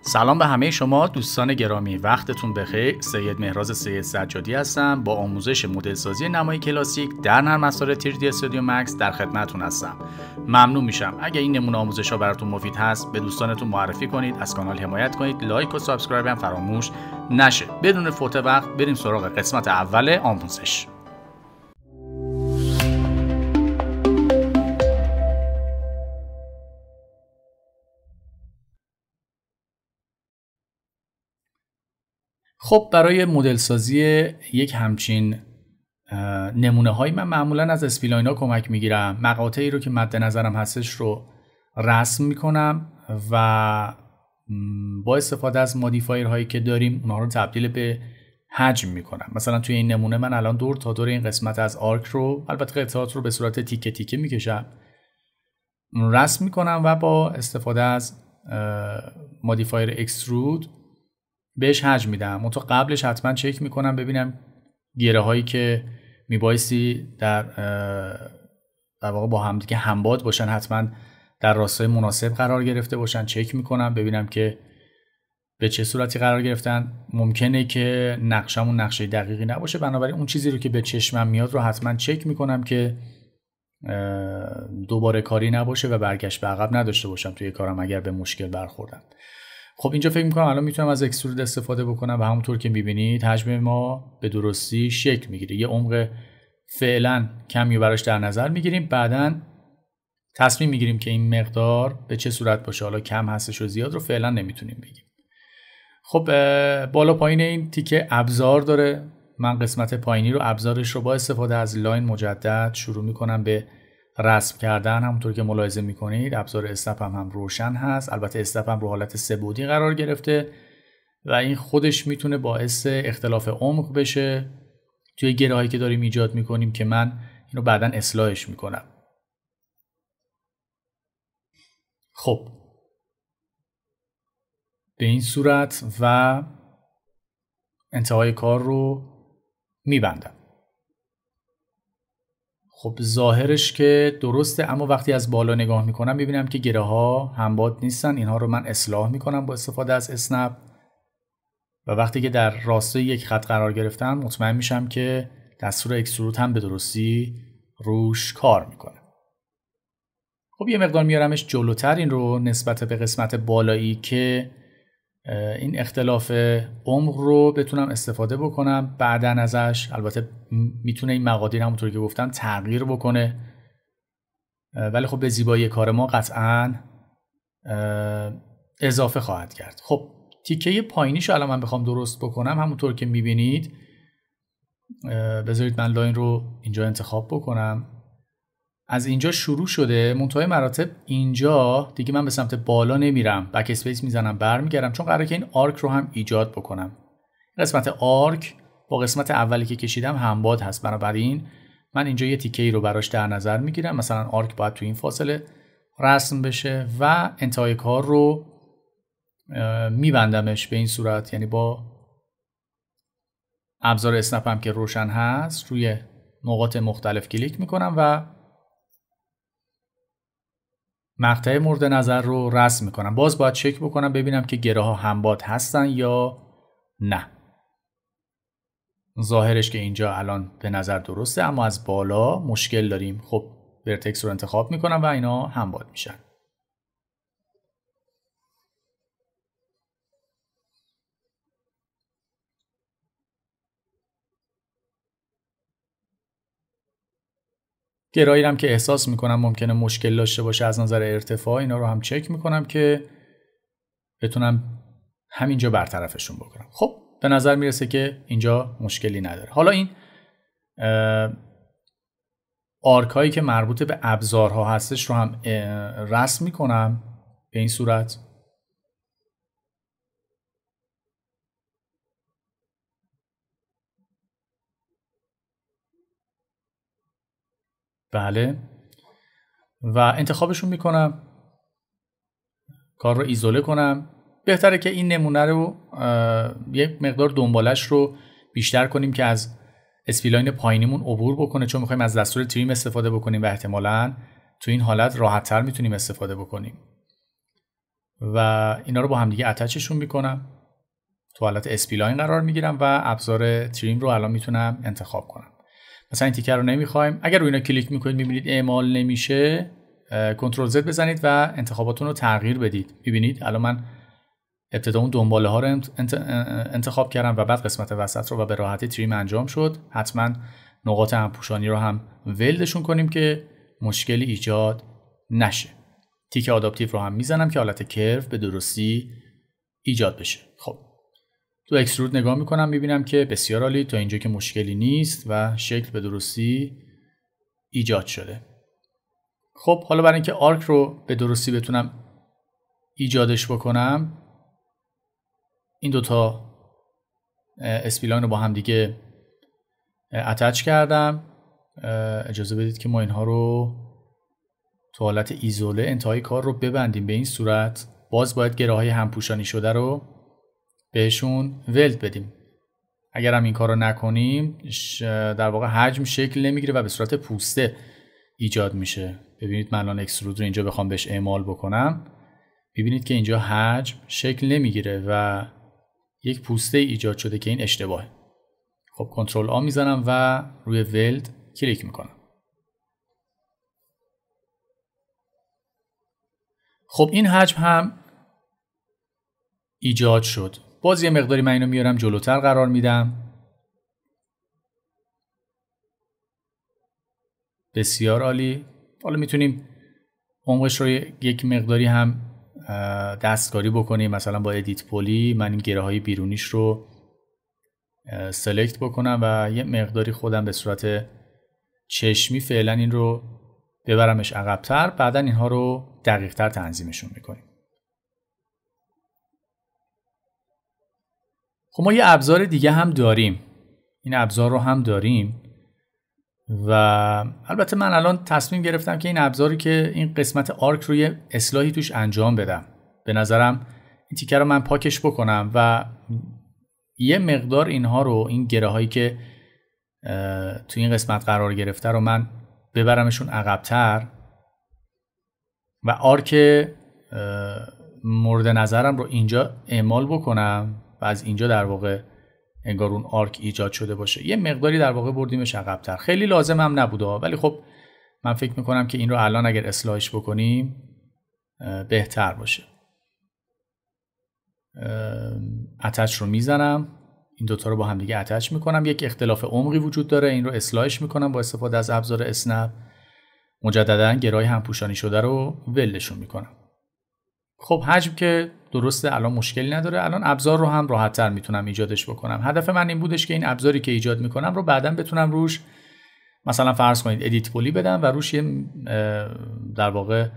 سلام به همه شما دوستان گرامی، وقتتون بخیر. سید مهراز سید سجادی هستم با آموزش مدل سازی نمای کلاسیک در نرم افزار 3D استودیو مکس در خدمتتون هستم. ممنون میشم اگه این نمونه آموزش ها براتون مفید هست به دوستانتون معرفی کنید، از کانال حمایت کنید، لایک و سابسکرایب هم فراموش نشه. بدون فوت وقت بریم سراغ قسمت اول آموزش. خب برای مدل سازی یک همچین نمونه هایی من معمولا از اسپلاین ها کمک میگیرم. مقاطعی رو که مد نظرم هستش رو رسم میکنم و با استفاده از مودیفایر هایی که داریم اونها رو تبدیل به حجم میکنم. مثلا توی این نمونه من الان دور تا دور این قسمت از آرک رو، البته قطعات رو به صورت تیکه تیکه میکشم، رسم میکنم و با استفاده از مودیفایر اکسترود بهش حجم میدم. منتها قبلش حتما چک میکنم ببینم گره هایی که میبایستی در واقع با هم دیگه همباد باشن حتما در راستای مناسب قرار گرفته باشن. چک میکنم ببینم که به چه صورتی قرار گرفتن. ممکنه که نقشمون نقشه دقیقی نباشه، بنابراین اون چیزی رو که به چشمم میاد رو حتما چک میکنم که دوباره کاری نباشه و برگشت به عقب نداشته باشم توی کارم اگر به مشکل برخوردم. خب اینجا فکر میکنم الان میتونم از اکسترود استفاده بکنم و همونطور که میبینید حجم ما به درستی شکل میگیره. یه عمق فعلا کمی براش در نظر میگیریم، بعداً تصمیم میگیریم که این مقدار به چه صورت باشه. حالا کم هستش و زیاد رو فعلا نمیتونیم بگیم. خب بالا پایین این تیکه ابزار داره. من قسمت پایینی رو، ابزارش رو با استفاده از لاین مجدد شروع میکنم به رسم کردن. همونطور که ملاحظه میکنید ابزار اسنپ هم روشن هست. البته اسنپ هم رو حالت سه‌بعدی قرار گرفته و این خودش میتونه باعث اختلاف عمق بشه توی گره هایی که داریم ایجاد میکنیم که من اینو بعداً اصلاحش میکنم. خب به این صورت و انتهای کار رو میبندم. خب ظاهرش که درسته، اما وقتی از بالا نگاه میکنم میبینم که گره ها همباد نیستن. اینها رو من اصلاح میکنم با استفاده از اسنپ و وقتی که در راستای یک خط قرار گرفتم مطمئن میشم که دستور اکسترود هم به درستی روش کار میکنه. خب یه مقدار میارمش جلوتر این رو نسبت به قسمت بالایی که این اختلاف عمق رو بتونم استفاده بکنم بعداً ازش. البته میتونه این مقادیر همونطور که گفتم تغییر بکنه، ولی خب به زیبایی کار ما قطعاً اضافه خواهد کرد. خب تیکه پایینیشو الان من بخوام درست بکنم همونطور که میبینید، بذارید من لاین رو اینجا انتخاب بکنم. از اینجا شروع شده، منتهای مراتب اینجا دیگه من به سمت بالا نمیرم، بک اسپیس میزنم برمیگردم، چون قراره که این آرک رو هم ایجاد بکنم. قسمت آرک با قسمت اولی که کشیدم همباد هست، بنابراین من اینجا یه تیکه‌ای رو براش در نظر میگیرم. مثلا آرک باید تو این فاصله رسم بشه و انتهای کار رو میبندمش به این صورت، یعنی با ابزار اسنپ هم که روشن هست روی نقاط مختلف کلیک میکنم و مقطع مورد نظر رو رسم میکنم. باز باید چک بکنم ببینم که گره ها همباد هستن یا نه. ظاهرش که اینجا الان به نظر درسته، اما از بالا مشکل داریم. خب ورتکس رو انتخاب میکنم و اینا همباد میشن. گره‌ای هم که احساس میکنم ممکنه مشکل داشته باشه از نظر ارتفاع، اینا رو هم چک میکنم که بتونم همینجا برطرفشون بکنم. خب به نظر میرسه که اینجا مشکلی نداره. حالا این آرک هایی که مربوط به ابزارها هستش رو هم رسم میکنم به این صورت. بله و انتخابشون میکنم، کار رو ایزوله کنم. بهتره که این نمونه رو یک مقدار دنبالش رو بیشتر کنیم که از اسپلاین پایینیمون عبور بکنه، چون میخوایم از دستور تریم استفاده بکنیم و احتمالاً تو این حالت راحت‌تر میتونیم استفاده بکنیم. و اینا رو با هم دیگه اتچشون میکنم، تو حالت اسپیلاین قرار میگیرم و ابزار تریم رو الان میتونم انتخاب کنم. مثلا این تیکر رو نمیخوایم، اگر روی اینا کلیک میکنید میبینید اعمال نمیشه، کنترل زد بزنید و انتخاباتون رو تغییر بدید. میبینید الان من ابتدا اون دنباله ها رو انتخاب کردم و بعد قسمت وسط رو و به راحتی تریم انجام شد. حتما نقاط همپوشانی رو هم ولدشون کنیم که مشکلی ایجاد نشه. تیک آداپتیو رو هم میزنم که حالت کرو به درستی ایجاد بشه. خب تو اکسترود نگاه میکنم، میبینم که بسیار عالی، تا اینجا که مشکلی نیست و شکل به درستی ایجاد شده. خب حالا برای اینکه آرک رو به درستی بتونم ایجادش بکنم، این دوتا اسپیلاین رو با هم دیگه اتچ کردم. اجازه بدید که ما اینها رو تو حالت ایزوله انتهای کار رو ببندیم. به این صورت باز باید گره های همپوشانی شده رو بهشون ولد بدیم. اگر هم این کار رو نکنیم در واقع حجم شکل نمیگیره و به صورت پوسته ایجاد میشه. ببینید من الان اکسترود رو اینجا بخوام بهش اعمال بکنم، ببینید که اینجا حجم شکل نمیگیره و یک پوسته ایجاد شده که این اشتباهه. خب کنترل آ میزنم و روی ولد کلیک میکنم. خب این حجم هم ایجاد شد. باز یه مقداری من اینو میارم جلوتر قرار میدم. بسیار عالی. حالا میتونیم عمقش رو یک مقداری هم دستکاری بکنیم، مثلا با ادیت پولی من این گره های بیرونیش رو سلکت بکنم و یه مقداری خودم به صورت چشمی فعلا این رو ببرمش عقب‌تر، بعدا اینها رو دقیق‌تر تنظیمشون میکنیم. خب ما یه ابزار دیگه هم داریم، این ابزار رو هم داریم و البته من الان تصمیم گرفتم که این ابزاری که این قسمت آرک رو یه اصلاحی توش انجام بدم. به نظرم این تیکه رو من پاکش بکنم و یه مقدار اینها رو، این گره هایی که تو این قسمت قرار گرفته رو من ببرمشون عقب‌تر و آرک مورد نظرم رو اینجا اعمال بکنم و از اینجا در واقع انگار اون آرک ایجاد شده باشه. یه مقداری در واقع بردیمش عقب‌تر. خیلی لازم هم نبوده، ولی خب من فکر میکنم که این رو الان اگر اصلاحش بکنیم بهتر باشه. اتچ رو میزنم، این دوتا رو با هم دیگه اتچ میکنم. یک اختلاف عمقی وجود داره، این رو اصلاحش میکنم با استفاده از ابزار اسنپ. مجددا گره‌های همپوشانی شده رو ولشون میکنم. خب حجم که درسته الان مشکلی نداره، الان ابزار رو هم راحت‌تر میتونم ایجادش بکنم. هدف من این بودش که این ابزاری که ایجاد میکنم رو بعداً بتونم روش مثلا فرض کنید ادیت پولی بدم و روش یه در واقع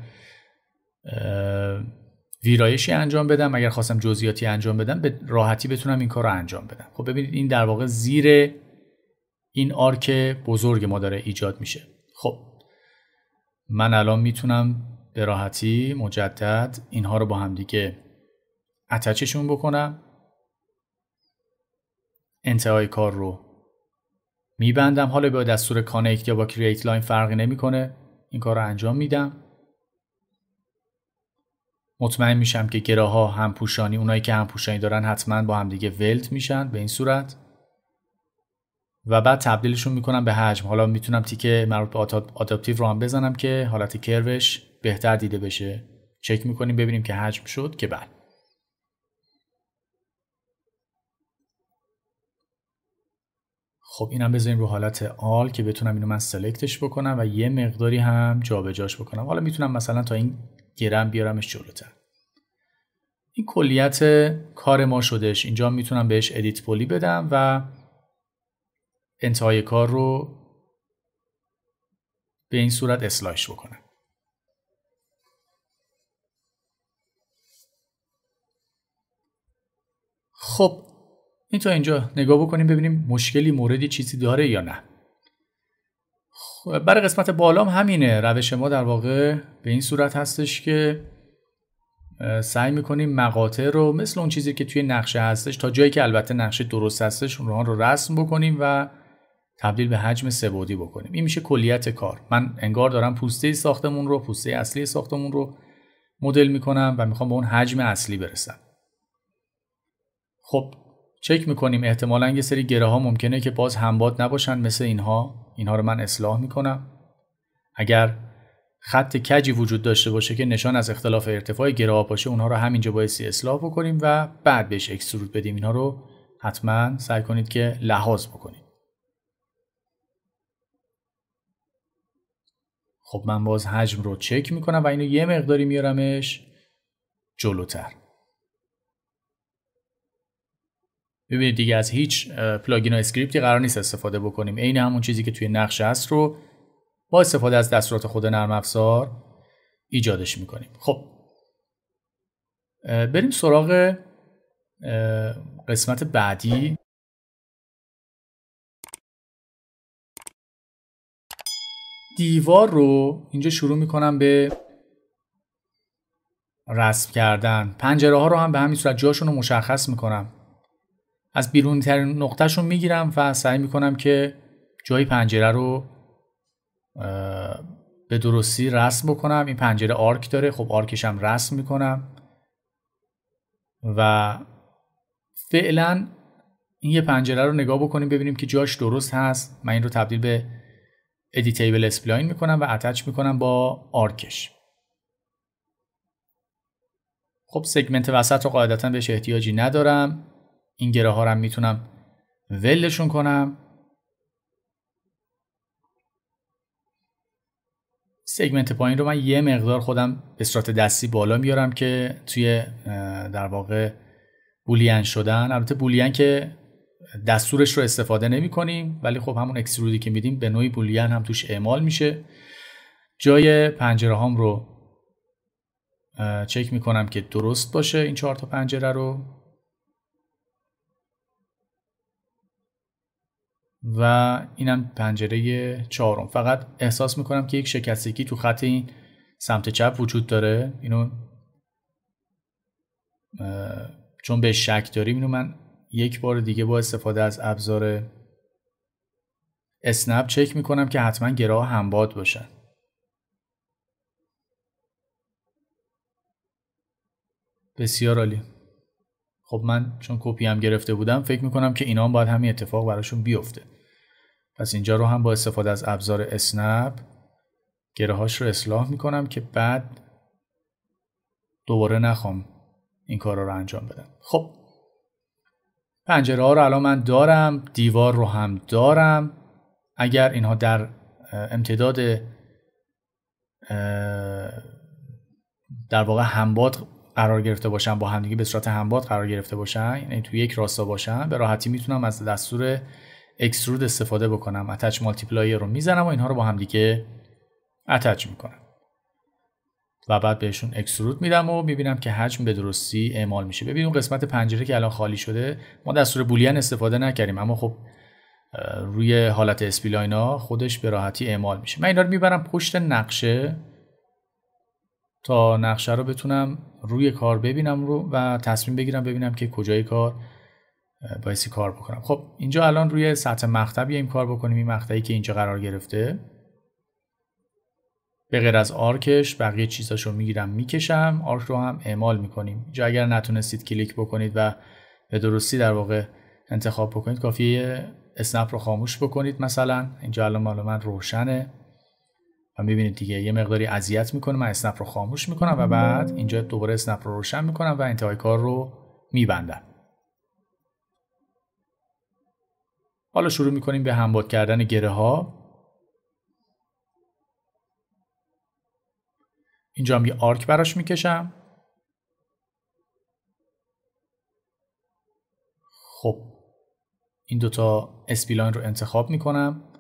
ویرایشی انجام بدم. اگر خواستم جزئیاتی انجام بدم به راحتی بتونم این کار رو انجام بدم. خب ببینید این در واقع زیر این آرک بزرگ ما داره ایجاد میشه. خب من الان میتونم به راحتی مجدد اینها رو با هم دیگه اتچشون بکنم. انتهای کار رو میبندم. حالا با دستور کانکت یا با کرییت لاین فرقی نمیکنه، این کار رو انجام میدم. مطمئن میشم که گره ها همپوشانی، اونایی که همپوشانی دارن حتما با هم دیگه ولت میشن به این صورت و بعد تبدیلشون میکنم به حجم. حالا میتونم تیکه مربوط به آداپتیو رو هم بزنم که حالت کروش بهتر دیده بشه. چک میکنیم ببینیم که حجم شد که بله. خب اینم بذاریم رو حالت آل که بتونم اینو من سلکتش بکنم و یه مقداری هم جابجاش بکنم. حالا میتونم مثلا تا این گرم بیارمش جلوتر. این کلیت کار ما شدش. اینجا میتونم بهش ادیت پولی بدم و انتهای کار رو به این صورت اصلاحش بکنم. خب این تا اینجا نگاه بکنیم ببینیم مشکلی موردی چیزی داره یا نه. برای قسمت بالام همینه. روش ما در واقع به این صورت هستش که سعی میکنیم مقاطع رو مثل اون چیزی که توی نقشه هستش تا جایی که البته نقشه درست هستش اونها رو رسم بکنیم و تبدیل به حجم سه‌بعدی بکنیم. این میشه کلیت کار. من انگار دارم پوسته ساختمون رو، پوسته اصلی ساختمون رو مدل میکنم و میخوام به اون حجم اصلی برسم. خب چک میکنیم احتمالاً یه سری گره ها ممکنه که باز همباد نباشن مثل اینها رو من اصلاح میکنم. اگر خط کجی وجود داشته باشه که نشان از اختلاف ارتفاع گره ها باشه، اونها رو همینجا بایستی اصلاح بکنیم و بعد بهش اکسترود بدیم. اینها رو حتما سعی کنید که لحاظ بکنید. خب من باز حجم رو چک میکنم و اینو یه مقداری میارمش جلوتر. ببینید دیگه از هیچ پلاگین و اسکریپتی قرار نیست استفاده بکنیم. عین همون چیزی که توی نقشه است رو با استفاده از دستورات خود نرم افزار ایجادش میکنیم. خب بریم سراغ قسمت بعدی. دیوار رو اینجا شروع میکنم به رسم کردن. پنجره ها رو هم به همین صورت جاشون رو مشخص میکنم. از بیرونی ترین نقطهشون میگیرم و سعی میکنم که جای پنجره رو به درستی رسم بکنم. این پنجره آرک داره، خب آرکش هم رسم میکنم و فعلا این یه پنجره رو نگاه بکنیم ببینیم که جاش درست هست. من این رو تبدیل به ادیتیبل اسپلاین میکنم و اتچ میکنم با آرکش. خب سگمنت وسط رو قاعدتا بهش احتیاجی ندارم. این گره ها رو هم میتونم ولشون کنم. سگمنت پایین رو من یه مقدار خودم به صورت دستی بالا میارم که توی در واقع بولین شدن. البته بولین که دستورش رو استفاده نمی کنیم، ولی خب همون اکسترودی که میدیم به نوعی بولین هم توش اعمال میشه. جای پنجره هام رو چک میکنم که درست باشه. این 4 تا پنجره رو و اینم پنجره 4م. فقط احساس میکنم که یک شکستگی تو خط این سمت چپ وجود داره. اینو چون به شک داریم اینو من یک بار دیگه با استفاده از ابزار اسنپ چک میکنم که حتما گره ها همباد باشن. بسیار عالی. خب من چون کپی هم گرفته بودم فکر میکنم که اینا هم باید همین اتفاق براشون بیفته. پس اینجا رو هم با استفاده از ابزار اسنپ گره هاش رو اصلاح میکنم که بعد دوباره نخوام این کارا رو انجام بدم. خب پنجره ها رو الان من دارم، دیوار رو هم دارم. اگر اینها در امتداد در واقع همباد قرار گرفته باشن، با همدیگه به صورت همباد قرار گرفته باشن، یعنی توی یک راستا باشن، به راحتی میتونم از دستور اکسترود استفاده بکنم. اتچ مالتیپلایر رو میزنم و اینها رو با همدیگه اتچ میکنم و بعد بهشون اکسترود میدم و میبینم که حجم به درستی اعمال میشه. ببینید اون قسمت پنجره که الان خالی شده ما دستور بولین استفاده نکردیم، اما خب روی حالت اسپلاینا خودش به راحتی اعمال میشه. من اینا رو میبرم پشت نقشه تا نقشه رو بتونم روی کار ببینم و تصمیم بگیرم ببینم که کجای کار بایستی کار بکنم. خب اینجا الان روی سطح مقطع بیایم کار بکنیم. این مقطعی که اینجا قرار گرفته به غیر از آرکش بقیه چیزاشو میگیرم میکشم، آرک رو هم اعمال میکنیم. اینجا اگر نتونستید کلیک بکنید و به درستی در واقع انتخاب بکنید، کافیه اسنپ رو خاموش بکنید. مثلا اینجا الان مال من روشنه و میبینید دیگه یه مقداری اذیت میکنه. من اسنپ رو خاموش میکنم و بعد اینجا دوباره اسنپ رو روشن میکنم و انتهای کار رو میبندم. حالا شروع میکنیم به همباد کردن گره ها. اینجا هم یه آرک براش میکشم. خب این دوتا اسپلاین رو انتخاب میکنم،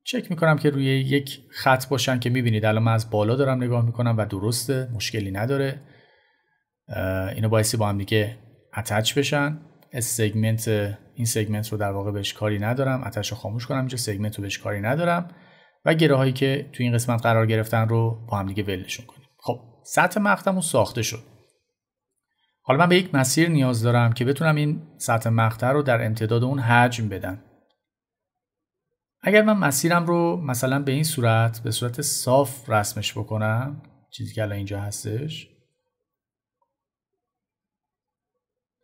چک میکنم که روی یک خط باشن که میبینید الان من از بالا دارم نگاه میکنم و درسته، مشکلی نداره. اینو بایستی با هم دیگه اتچ بشن. این سگمنت رو در واقع بهش کاری ندارم، اتچ رو خاموش کنم. اینجا سگمنت رو بهش کاری ندارم و گره هایی که تو این قسمت قرار گرفتن رو با هم دیگه ولشون کنیم. خب سطح مقطعمون ساخته شد. حالا من به یک مسیر نیاز دارم که بتونم این سطح مقطع رو در امتداد اون حجم بدم. اگر من مسیرم رو مثلا به این صورت، به صورت صاف رسمش بکنم، چیزی که الان اینجا هستش،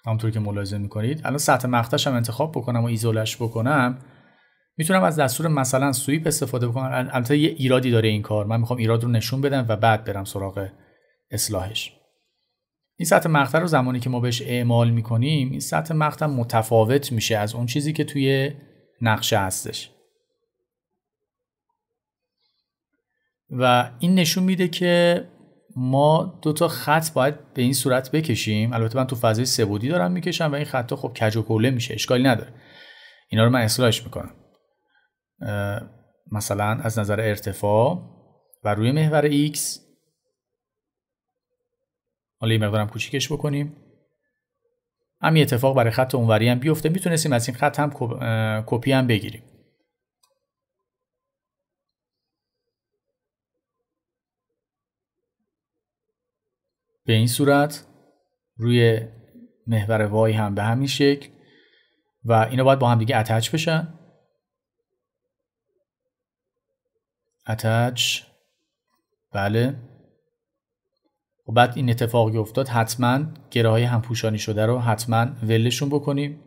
همونطور که ملاحظه میکنید. الان سطح مقطعش هم انتخاب بکنم و ایزولش بکنم، میتونم از دستور مثلا سویپ استفاده بکنم. البته یه ایرادی داره این کار، من میخوام ایراد رو نشون بدم و بعد برم سراغ اصلاحش. این سطح مقطع رو زمانی که ما بهش اعمال میکنیم، این سطح مقطع متفاوت میشه از اون چیزی که توی نقشه هستش و این نشون میده که ما 2 تا خط باید به این صورت بکشیم. البته من تو فضای سه‌بعدی دارم میکشم و این خطا خب کج و کوله میشه، اشکالی نداره. اینا رو من اصلاحش میکنم، مثلا از نظر ارتفاع و روی محور X. حالا یه مقدارم کوچیکش بکنیم، همین اتفاق برای خط اونوری هم بیفته. میتونستیم از این خط هم کپی هم بگیریم. به این صورت روی محور وای هم به همین شکل و اینا باید با هم دیگه اتچ بشن. اتچ، بله. و بعد این اتفاقی افتاد، حتما گره های همپوشانی شده رو حتما ولشون بکنیم.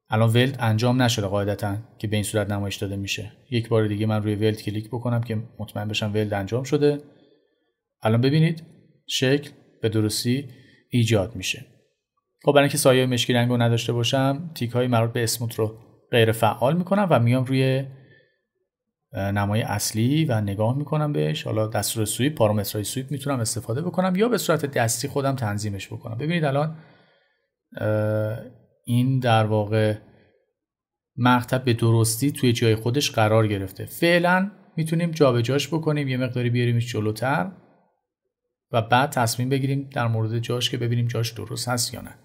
الان ولد انجام نشده قاعدتا که به این صورت نمایش داده میشه. یک بار دیگه من روی ولد کلیک بکنم که مطمئن بشم ولد انجام شده. الان ببینید شکل به درستی ایجاد میشه. خب برای اینکه سایه مشکی رنگ رو نداشته باشم، تیک های مربوط به اسموت رو غیر فعال میکنم و میام روی نمای اصلی و نگاه میکنم بهش. حالا دستور سویپ، پارامترهای سویپ میتونم استفاده بکنم یا به صورت دستی خودم تنظیمش بکنم. ببینید الان این در واقع مقطع به درستی توی جای خودش قرار گرفته. فعلا میتونیم جابجاش بکنیم، یه مقداری بیاریمش جلوتر و بعد تصمیم بگیریم در مورد جاش که ببینیم جاش درست هست یا نه.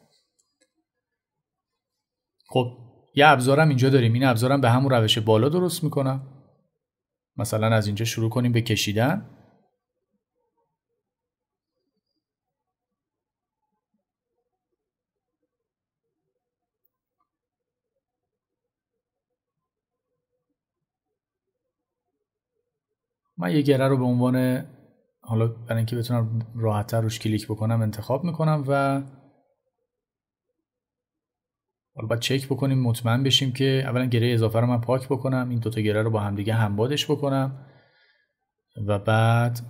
خب یه ابزارم اینجا داریم. این ابزارم به همون روش بالا درست میکنم. مثلا از اینجا شروع کنیم به کشیدن. من یه گره رو به عنوان، حالا برای اینکه بتونم راحت‌تر روش کلیک بکنم انتخاب میکنم و حالا باید چک بکنیم مطمئن بشیم که اولا گره اضافه رو من پاک بکنم، این 2 تا گره رو با هم دیگه همبادش بکنم و بعد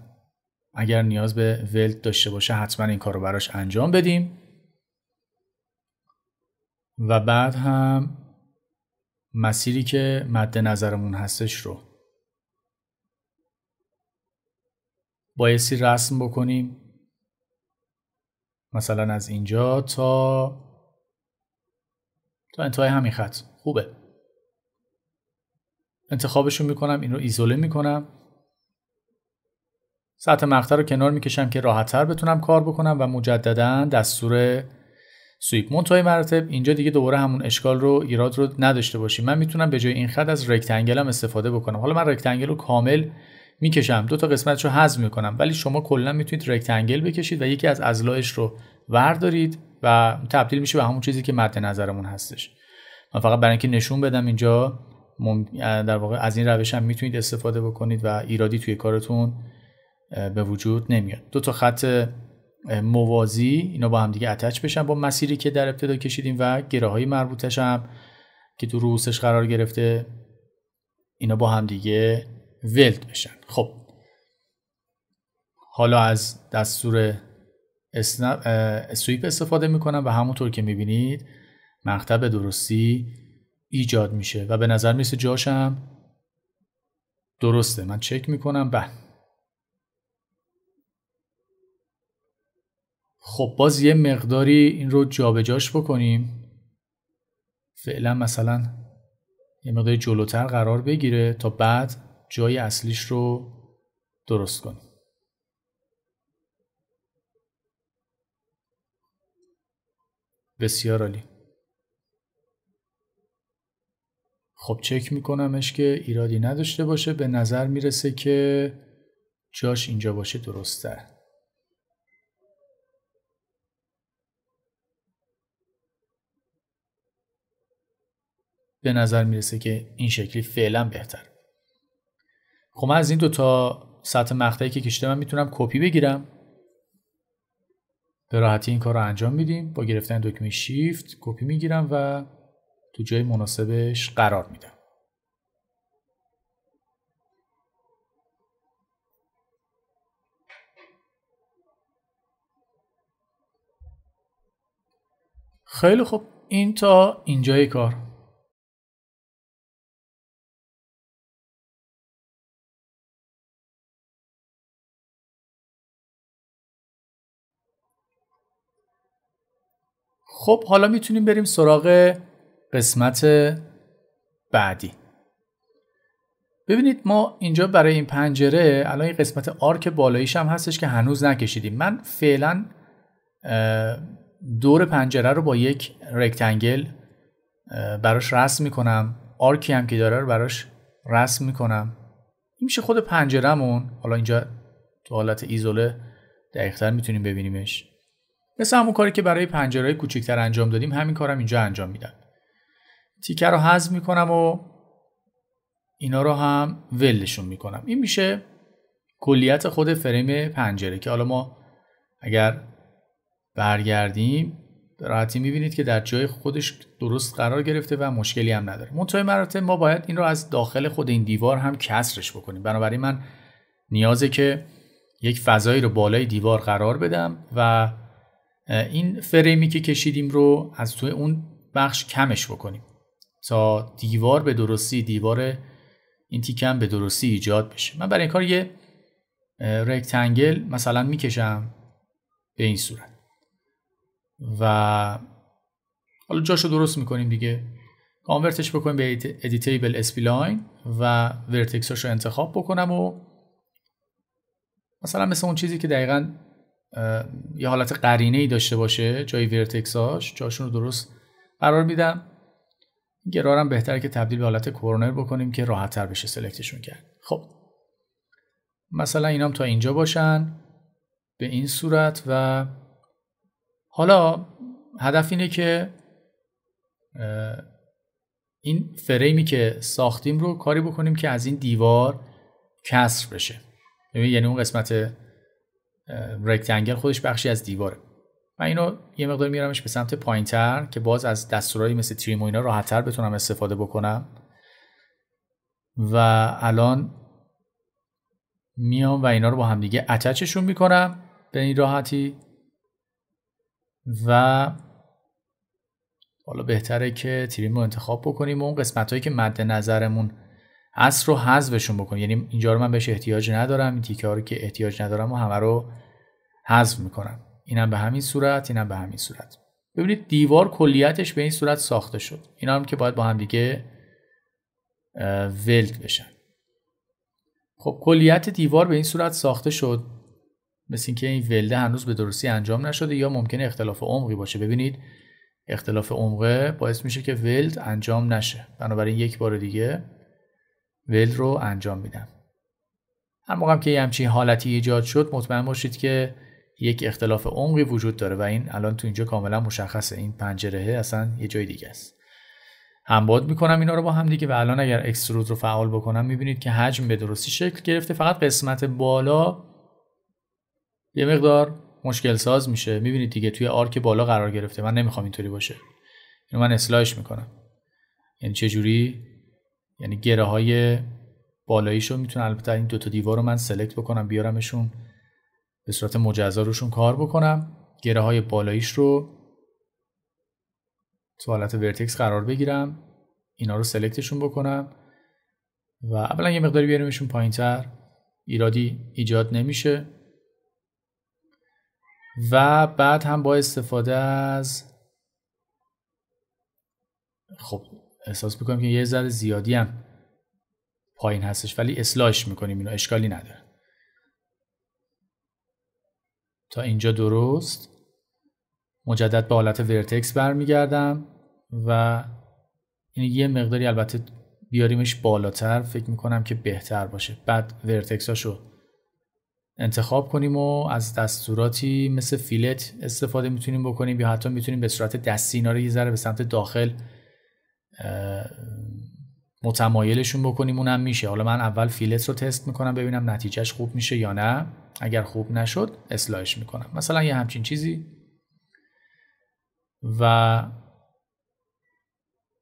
اگر نیاز به ولد داشته باشه حتما این کار رو براش انجام بدیم و بعد هم مسیری که مد نظرمون هستش رو بایستی رسم بکنیم. مثلا از اینجا تا انتهای همین خط. خوبه. انتخابشو میکنم، این رو ایزوله میکنم، سطح مقطع رو کنار میکشم که راحت‌تر بتونم کار بکنم و مجددا دستور سویپ. منتهای مراتب اینجا دیگه دوباره همون اشکال رو، ایراد رو نداشته باشیم. من میتونم به جای این خط از رکتنگل هم استفاده بکنم. حالا من رکتنگل رو کامل میکشم، 2 تا قسمتش رو حذف میکنم، ولی شما کلا میتونید رکتنگل بکشید و یکی از اضلاعش رو وردارید و تبدیل میشه به همون چیزی که مد نظرمون هستش. من فقط برای اینکه نشون بدم اینجا در واقع از این روش هم میتونید استفاده بکنید و ایرادی توی کارتون به وجود نمیاد. 2 تا خط موازی اینا با هم دیگه اتچ بشن با مسیری که در ابتدا کشیدیم و گره های مربوطش هم که تو رؤوسش قرار گرفته اینا با هم دیگه ولد بشن. خب حالا از دستور سویپ استفاده میکنم و همونطور که میبینید مقطع به درستی ایجاد میشه و به نظر میرسه جاشم درسته. من چک میکنم. بله. خب باز یه مقداری این رو جابجاش بکنیم. فعلا مثلا یه مقداری جلوتر قرار بگیره تا بعد جای اصلیش رو درست کنیم. بسیار عالی. خب چک میکنمش که ایرادی نداشته باشه. به نظر میرسه که جاش اینجا باشه درسته. به نظر میرسه که این شکلی فعلا بهتر. خب من از این 2 تا سطح مقطعی که کشیدم من میتونم کپی بگیرم. به راحتی این کار رو انجام میدیم. با گرفتن دکمه شیفت کپی میگیرم و تو جای مناسبش قرار میدم. خیلی خوب، این تا اینجای کار. خب حالا میتونیم بریم سراغ قسمت بعدی. ببینید ما اینجا برای این پنجره الان این قسمت آرک بالاییش هم هستش که هنوز نکشیدیم. من فعلا دور پنجره رو با یک رکتنگل براش رسم میکنم. آرکی هم که داره رو براش رسم میکنم. این میشه خود پنجره‌مون. حالا اینجا تو حالت ایزوله دقیق‌تر میتونیم ببینیمش. مثل همون کاری که برای پنجره‌های کوچیک‌تر انجام دادیم همین کارم اینجا انجام میدم. تیکه رو حذف میکنم و اینا رو هم ولشون میکنم. این میشه کلیت خود فریم پنجره که حالا ما اگر برگردیم به راحتی میبینید که در جای خودش درست قرار گرفته و مشکلی هم نداره. منتهای مراتب ما باید این رو از داخل خود این دیوار هم کسرش بکنیم. بنابراین من نیازه که یک فضایی رو بالای دیوار قرار بدم و این فریمی که کشیدیم رو از توی اون بخش کمش بکنیم تا دیوار به درستی، دیوار این تیکم به درستی ایجاد بشه. من برای این کار یه رکتنگل مثلا میکشم به این صورت و حالا جاشو درست میکنیم دیگه. کانورتش بکنیم به ادیتیبل اسپلاین و ورتکساش رو انتخاب بکنم و مثلا مثل اون چیزی که دقیقاً یه حالت قرینه‌ای داشته باشه جای ورتکساش جاشون رو درست قرار میدم. گرارم بهتره که تبدیل به حالت کورنر بکنیم که راحت تر بشه سلکتشون کرد. خب مثلا اینام تا اینجا باشن به این صورت و حالا هدف اینه که این فریمی که ساختیم رو کاری بکنیم که از این دیوار کسر بشه. یعنی اون قسمت رکتنگل خودش بخشی از دیواره. من اینو یه مقدار میارمش به سمت پایین‌تر که باز از دستورایی مثل تریم و اینا راحت‌تر بتونم استفاده بکنم و الان میام و اینا رو با هم دیگه اتچشون میکنم به این راحتی و حالا بهتره که تریم رو انتخاب بکنیم و اون قسمتایی که مد نظرمون هست رو حذفشون بکنیم. یعنی اینجا رو من بهش احتیاج ندارم، این تیکه ها رو که احتیاج ندارم و همه رو حذف میکنم. اینم به همین صورت، اینم به همین صورت. ببینید دیوار کلیتش به این صورت ساخته شد. اینا هم که باید با هم دیگه ولد بشن. خب کلیت دیوار به این صورت ساخته شد. مثل اینکه این ولده هنوز به درستی انجام نشده یا ممکنه اختلاف عمقی باشه. ببینید اختلاف عمقه باعث میشه که ولد انجام نشه. بنابراین یک بار دیگه ولد رو انجام میدم. هر موقع هم که یه همچین حالتی ایجاد شد مطمئن باشید که یک اختلاف عمقی وجود داره و این الان تو اینجا کاملا مشخصه. این پنجره اصلا یه جای دیگه است. همباد میکنم اینا رو با هم دیگه و الان اگر اکسترود رو فعال بکنم میبینید که حجم به درستی شکل گرفته. فقط قسمت بالا یه مقدار مشکل ساز میشه. میبینید دیگه توی آرک بالا قرار گرفته. من نمیخوام اینطوری باشه. اینو من اصلاحش میکنم. یعنی چه جوری؟ یعنی گره های بالاییشو میتونم، البته این دو تا دیوار رو من سلکت بکنم بیارمشون به صورت مجزا روشون کار بکنم. گره های بالاییش رو تو حالت ورتکس قرار بگیرم. اینا رو سلکتشون بکنم و اولا یه مقداری بیاریمشون پایین‌تر. ایرادی ایجاد نمیشه. و بعد هم با استفاده از خب احساس میکنم که یه ذره زیادی هم پایین هستش ولی اصلاحش میکنیم. اینو اشکالی نداره. تا اینجا درست. مجدد به حالت ورتکس برمیگردم و این یه مقداری البته بیاریمش بالاتر فکر میکنم که بهتر باشه. بعد ورتکساشو انتخاب کنیم و از دستوراتی مثل فیلت استفاده میتونیم بکنیم یا حتی میتونیم به صورت دستی اینا رو یه ذره به سمت داخل متمایلشون بکنیم اونم میشه. حالا من اول فیلت رو تست میکنم ببینم نتیجهش خوب میشه یا نه. اگر خوب نشد اصلاحش میکنم، مثلا یه همچین چیزی. و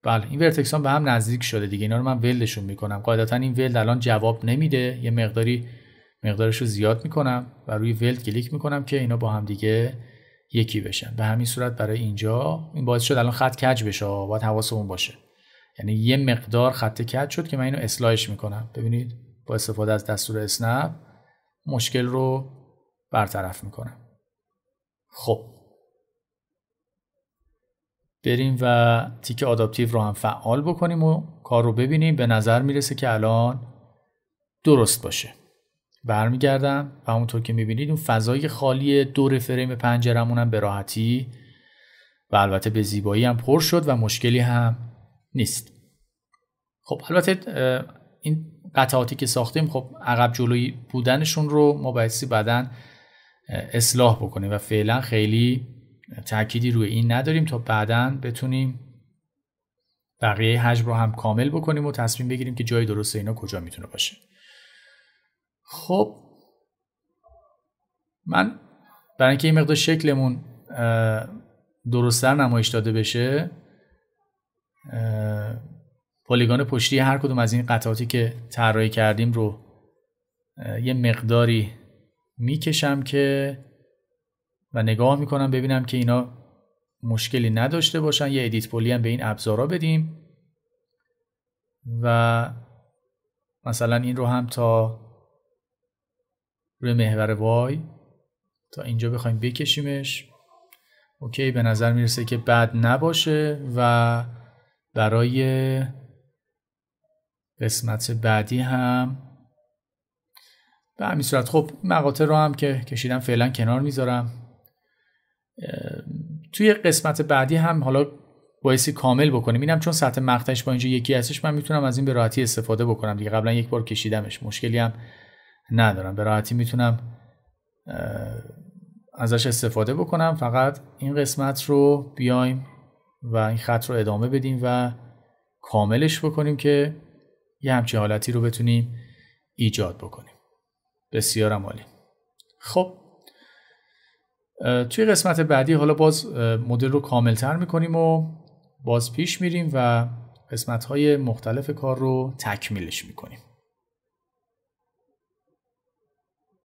بله این ورتکس ها به هم نزدیک شده دیگه. اینا رو من ولدشون میکنم. قاعدتا این ولد الان جواب نمیده، یه مقدارش رو زیاد میکنم و روی ولد کلیک میکنم که اینا با هم دیگه یکی بشن. به همین صورت برای اینجا این باعث شد الان خط کج بشه، باید حواسمون باشه. یعنی یه مقدار خط کج شد که من اینو اصلاحش میکنم. ببینید با استفاده از دستور اسنپ مشکل رو برطرف میکنم. خب بریم و تیک آداپتیو رو هم فعال بکنیم و کار رو ببینیم. به نظر میرسه که الان درست باشه. برمیگردم و همونطور که میبینید اون فضای خالی دور فریم پنجرمون هم به راحتی و البته به زیبایی هم پر شد و مشکلی هم نیست. خب البته این قطعاتی که ساختیم خب عقب جلوی بودنشون رو ما بایستی بعداً اصلاح بکنیم و فعلا خیلی تأکیدی روی این نداریم تا بعداً بتونیم بقیه حجم رو هم کامل بکنیم و تصمیم بگیریم که جای درست اینا کجا میتونه باشه. خب من برای اینکه این مقدار شکلمون درست‌تر نمایش داده بشه پلیگان پشتی هر کدوم از این قطعاتی که طراحی کردیم رو یه مقداری میکشم که و نگاه میکنم ببینم که اینا مشکلی نداشته باشن. یه ادیت پلی هم به این ابزارا بدیم و مثلا این رو هم تا روی محور وای تا اینجا بخوایم بکشیمش. اوکی به نظر میرسه که بد نباشه و برای قسمت بعدی هم به همین صورت. خب مقاطع رو هم که کشیدم فعلا کنار میذارم. توی قسمت بعدی هم حالا بایستی کامل بکنیم. اینم چون سطح مقطعش با اینجا یکی هستش من میتونم از این به راحتی استفاده بکنم دیگه. قبلا یک بار کشیدمش، مشکلی هم ندارم، به راحتی میتونم ازش استفاده بکنم. فقط این قسمت رو بیایم و این خط رو ادامه بدیم و کاملش بکنیم که یه همچین حالتی رو بتونیم ایجاد بکنیم. بسیار عالی. خب توی قسمت بعدی حالا باز مدل رو کاملتر میکنیم و باز پیش میریم و قسمت‌های مختلف کار رو تکمیلش میکنیم.